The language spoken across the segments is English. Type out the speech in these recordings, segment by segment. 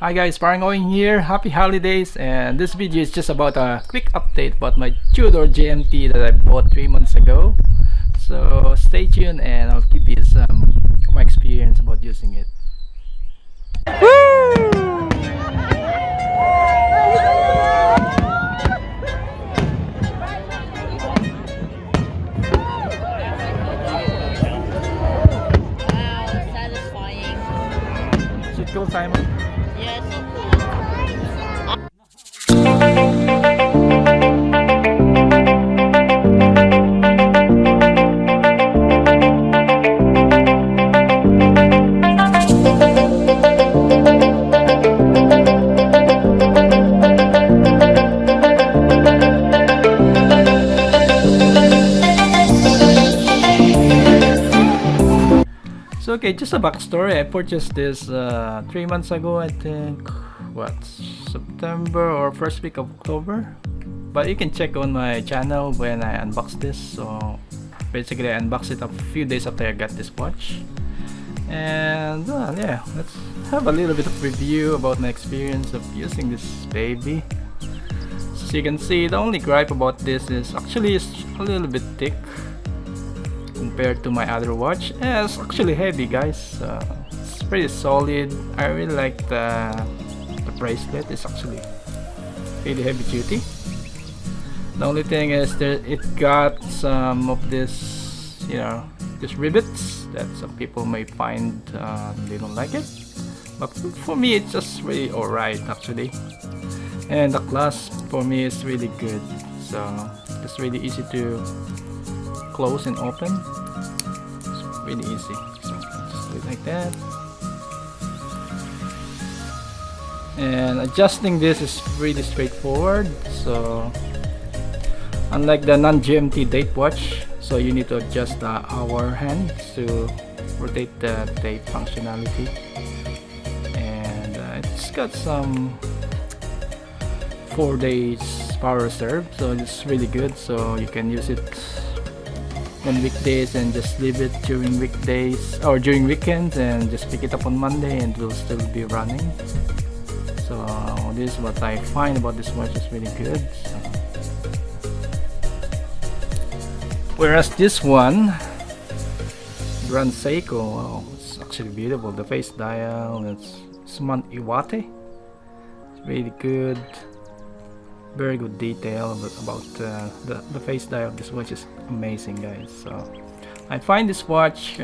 Hi guys, Parangoing here. Happy holidays, and this video is just about a quick update about my Tudor GMT that I bought 3 months ago. So stay tuned and I'll give you some of my experience about using it. Woo! Is it cool, Simon? Yeah, so cool. So okay, just a backstory. I purchased this 3 months ago, I think. What, September or first week of October? But you can check on my channel when I unbox this. So basically I unboxed it a few days after I got this watch. And yeah, let's have a little bit of review about my experience of using this baby. So you can see the only gripe about this is actually it's a little bit thick compared to my other watch. It's actually heavy, guys. It's pretty solid. I really like the bracelet. It's actually really heavy duty. The only thing is that it got some of this, these rivets that some people may find they don't like it, but for me it's just really alright actually. And the clasp for me is really good, so it's really easy to close and open. It's really easy, so just do it like that. And adjusting this is really straightforward. So unlike the non-GMT date watch, so you need to adjust the hour hand to rotate the tape functionality. And it's got some 4 days power reserve, so it's really good. So you can use it on weekdays and just leave it during weekdays or during weekends and just pick it up on Monday and it will still be running. So this is what I find about this watch, is really good. So, whereas this one, Grand Seiko, wow, it's actually beautiful. The face dial, it's Smart Iwate. It's really good. Very good detail about the face dial of this watch is amazing, guys. So I find this watch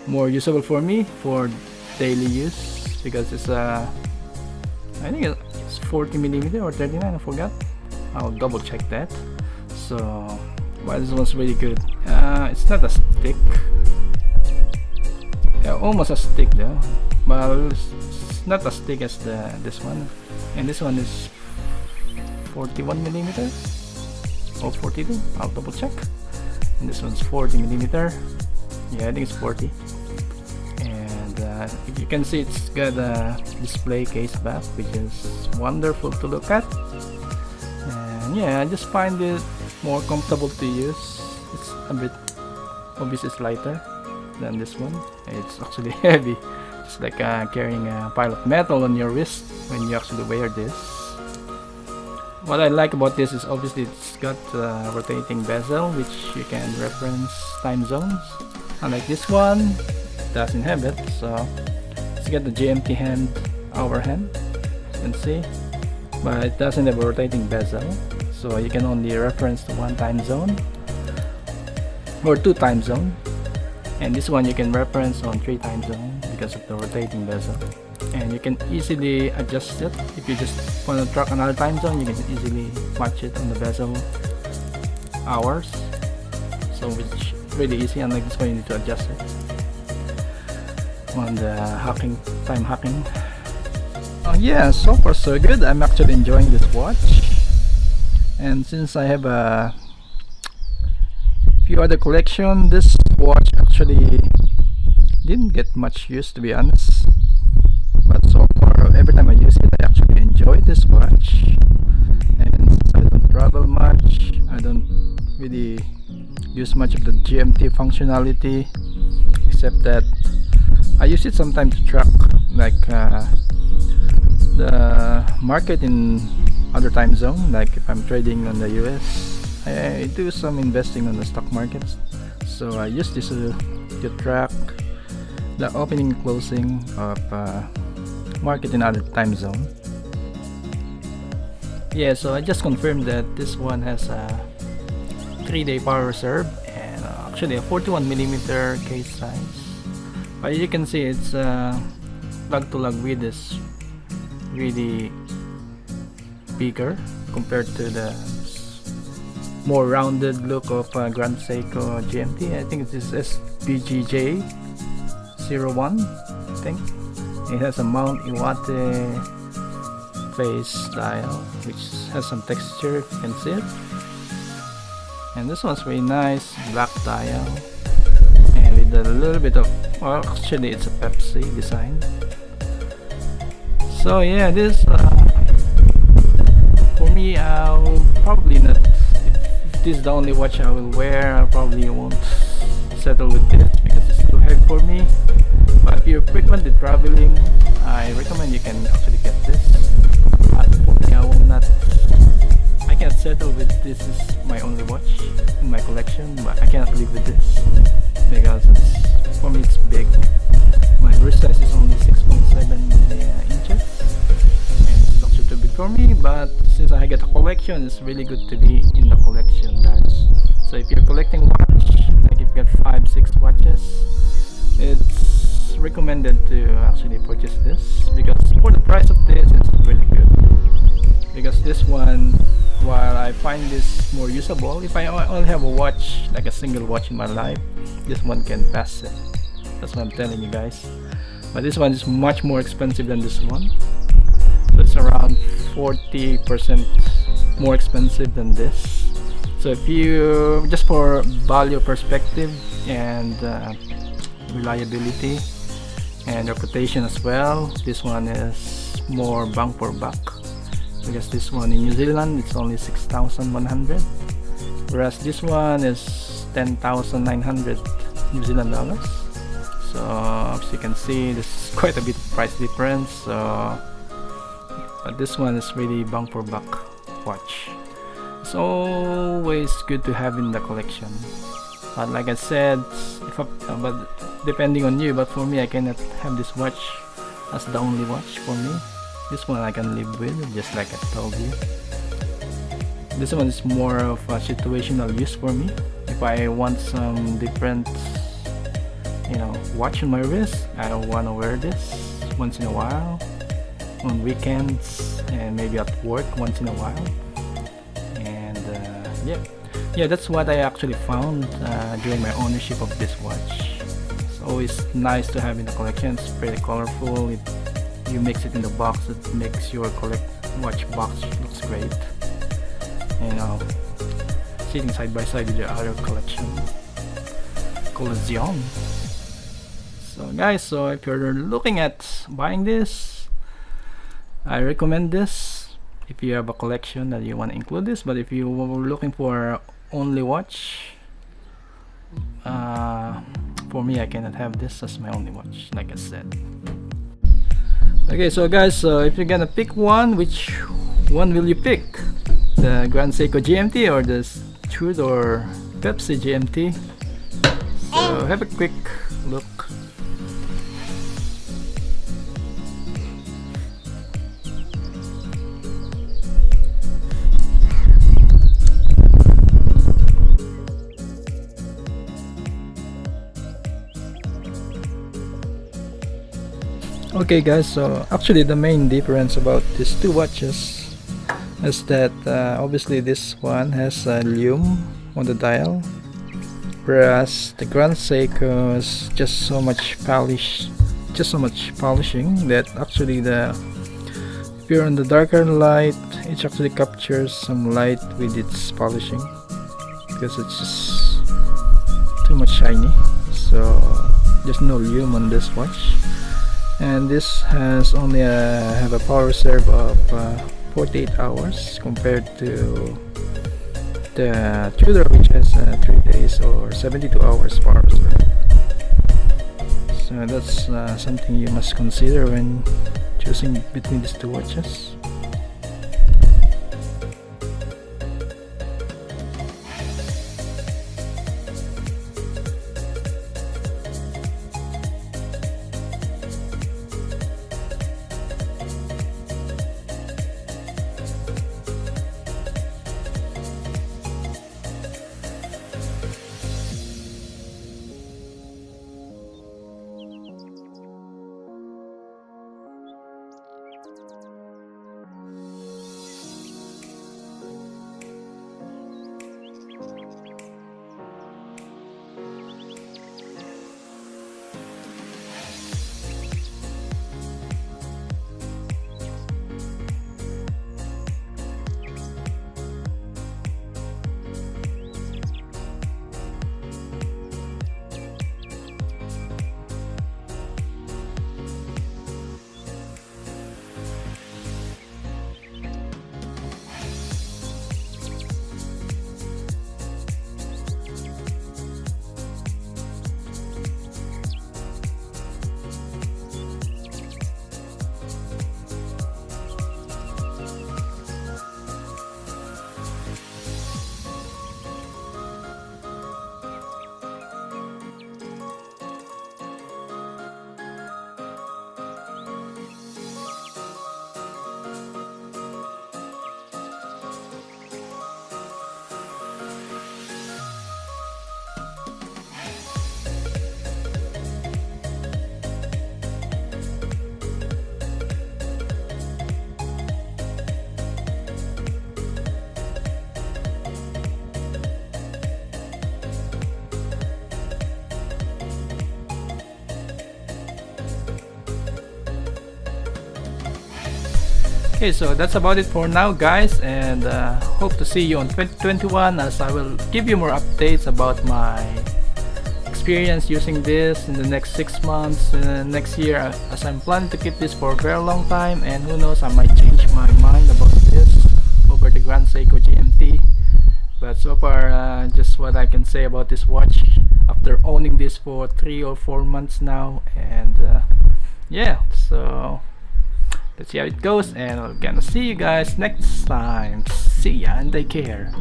more usable for me for daily use because it's I think it's 40mm or 39, I forgot. I'll double check that. So but this one's really good. It's not a stick, almost a stick though, but it's not as thick as this one. And this one is 41mm or 42, I'll double check. And this one's 40mm. Yeah, I think it's 40. And you can see it's got a display case back, which is wonderful to look at. And yeah, I just find it more comfortable to use. It's a bit, obviously it's lighter than this one. It's actually heavy. It's like carrying a pile of metal on your wrist when you actually wear this. What I like about this is obviously it's got rotating bezel, which you can reference time zones. Unlike this one, it doesn't have it. So it's got the GMT hand, hour hand, you can see, but it doesn't have a rotating bezel. So you can only reference to one time zone or 2 time zone. And this one you can reference on 3 time zone because of the rotating bezel. And you can easily adjust it. If you just want to track another time zone, you can easily match it on the bezel hours. So which really easy, unlike this one you need to adjust it on the time hacking. Yeah, so far so good. I'm actually enjoying this watch. And since I have a few other collection, this watch actually didn't get much use, to be honest. But so far, every time I use it, I actually enjoy this watch. And since I don't travel much, I don't really use much of the GMT functionality, except that I use it sometimes to track like the market in other time zone. Like if I'm trading on the US, I do some investing on the stock markets, so I use this to track the opening and closing of market in other time zone. Yeah, so I just confirmed that this one has a 3-day power reserve and actually a 41mm case size. But you can see it's lug to lug width is really bigger compared to the more rounded look of Grand Seiko GMT. I think it's SBGJ201. I think it has a Mount Iwate face dial, which has some texture, if you can see it. And this one's really nice, black dial, and with a little bit of, well, actually it's a Pepsi design. So yeah, this for me, I'll probably not, if this is the only watch I will wear, I probably won't settle with this because it's too heavy for me. But if you're frequently traveling, I recommend you can actually get this. For me, I can't settle with this is my only watch in my collection, but I cannot live with this because for me it's big. My wrist size is only 6.7 inches and it's actually too big for me, but since I get a collection, it's really good to be in the collection, guys. So if you're collecting watch, like if you get 5-6 watches, it's recommended to actually purchase this because for the price of this, it's really good. Because this one, while I find this more usable, if I only have a watch, like a single watch in my life, this one can pass it. That's what I'm telling you guys. But this one is much more expensive than this one. So it's around 40% more expensive than this. So if you, just for value perspective and reliability and reputation as well, this one is more bang for buck. Because this one in New Zealand it's only 6,100, whereas this one is 10,900 New Zealand dollars. So as you can see, there's quite a bit of price difference. So but this one is really bang for buck watch. It's always good to have in the collection. But like I said, but depending on you, but for me, I cannot have this watch as the only watch for me. This one I can live with, just like I told you. This one is more of a situational use for me. If I want some different, watch on my wrist, I want to wear this once in a while, on weekends, and maybe at work once in a while. And yeah, that's what I actually found during my ownership of this watch. It's always nice to have in the collection. It's pretty colorful. You mix it in the box, it makes your watch box looks great. Sitting side by side with your other collection. Collection. So guys, so if you're looking at buying this, I recommend this. If you have a collection that you want to include this, but if you were looking for only watch, for me, I cannot have this as my only watch, like I said. Okay, so guys, so if you're gonna pick one, which one will you pick? The Grand Seiko GMT or the Tudor Pepsi GMT? So have a quick look. Okay guys, so actually the main difference about these two watches is that obviously this one has a lume on the dial, whereas the Grand Seiko is just so much polishing that actually if you're on the darker light, it actually captures some light with its polishing because it's just too much shiny. So there's no lume on this watch. And this has only have a power reserve of 48 hours compared to the Tudor, which has 3 days or 72 hours power reserve. So So that's something you must consider when choosing between these two watches. Okay, so that's about it for now, guys, and hope to see you on 2021, as I will give you more updates about my experience using this in the next 6 months, next year, as I'm planning to keep this for a very long time, and who knows, I might change my mind about this over the Grand Seiko GMT. But so far, just what I can say about this watch after owning this for 3 or 4 months now, and yeah, so let's see how it goes, and we're gonna see you guys next time. See ya and take care.